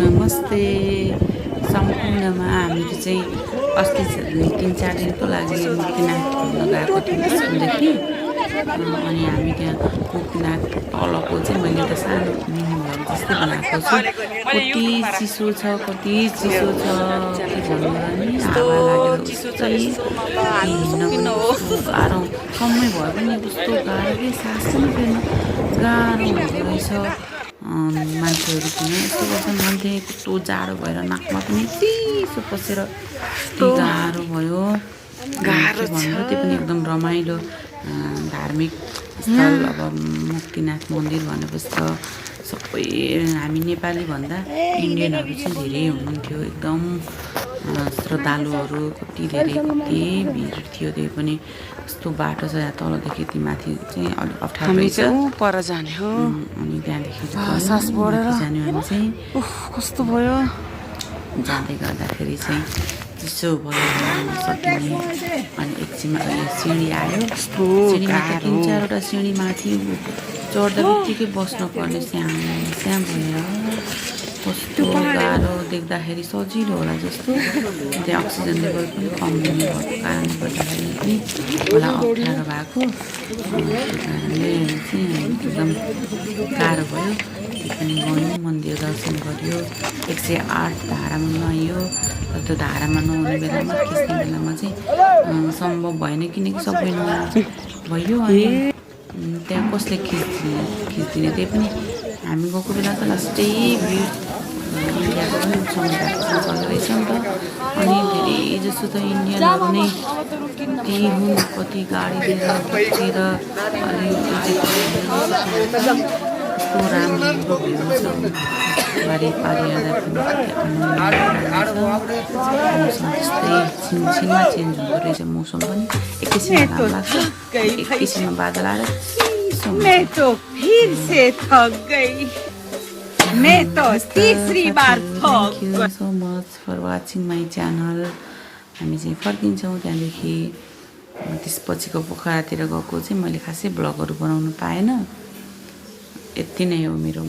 नमस्ते सम्पूर्णमा हामीहरू चाहिँ अस्ति 3-4 दिनको लागि मुक्तिनाथ घुम्न गएको थियौँ स्कुलदेखि। अनि हामी त्यहाँ मुक्तिनाथ तलको चाहिँ मैले एउटा सानो मिनी भ्लग जस्तै बनाएको छु। कति चिसो छ के भन्नु र नि, हावा लागेर उस्तै हिँड्न पनि कस्तो गाह्रो, समय भए पनि कस्तो गाह्रो के सास पनि फेर्न गाह्रो हुँदो रहेछ। मान्छेहरू किन यस्तो गर्छन् भन्थे, कस्तो जाडो भएर नाकमा पनि चिसो पसेर गाह्रो भयो। गाह्रो भन्दा त्यो पनि एकदम रमाइलो धार्मिक स्थल। अब मुक्तिनाथ मन्दिर भनेपछि त सबै हामी नेपाली भन्दा इन्डियनहरू चाहिँ धेरै हुनुहुन्थ्यो, एकदम श्रद्धालुहरू कति धेरै, कति भिड थियो। त्यही पनि कस्तो बाटो छ यहाँ तलदेखि यति माथि चाहिँ अलिक अप्ठ्यारो रहेछ। पर जाने हो अनि त्यहाँदेखि सास बढेर जाने भने चाहिँ कस्तो भयो। जाँदै गर्दाखेरि चाहिँ चिसो भयो सकिने। अनि एकछिनमा सिँढी आयो, सिँढीमा 3-4वटा सिँढी माथि चढ्दा बित्तिकै बस्नुपर्ने स्याम भएर कस्तो गाह्रो, देख्दाखेरि सजिलो होला जस्तो। त्यहाँ अक्सिजन लेभल पनि कम हुने भएको कारणले गर्दाखेरि पनि होला अप्ठ्यारो भएको। त्यो कारणले चाहिँ एकदम गाह्रो भयो। अनि गयौँ, मन्दिर दर्शन गऱ्यो, 108 धारामा नुहाइयो। त्यो धारामा नुहाउने बेलामा खिच्ने बेलामा चाहिँ सम्भव भएन, किनकि सबै नुहाउनु भयो। अनि त्यहाँ कसले खिच्दिने, त्यही पनि हामी गएको बेला त लास्टै भिड इन्डियाको पनि समुदायको चल्दैछ नि त। अनि धेरै जस्तो त इन्डियनहरू नै त्यही हुन्, कति गाडी लिएर बसेर कस्तो राम्रो भ्यू छ। वारिपारि हेर्दा पनि त्यस्तै छिनछिनमा चेन्ज हुँदो रहेछ मौसम पनि। एकैछिनमा घाम लाग्छ, एकैछिनमा बादल आएर मैं तो फिर से थक गई, मैं तो तीसरी बार थक गई। Thank you so much for watching my channel. हामी चाहिँ फर्किन्छौँ त्यहाँदेखि। त्यसपछिको पोखरातिर गएको चाहिँ मैले खासै भ्लगहरू बनाउनु पाएन। यति नै हो मेरो।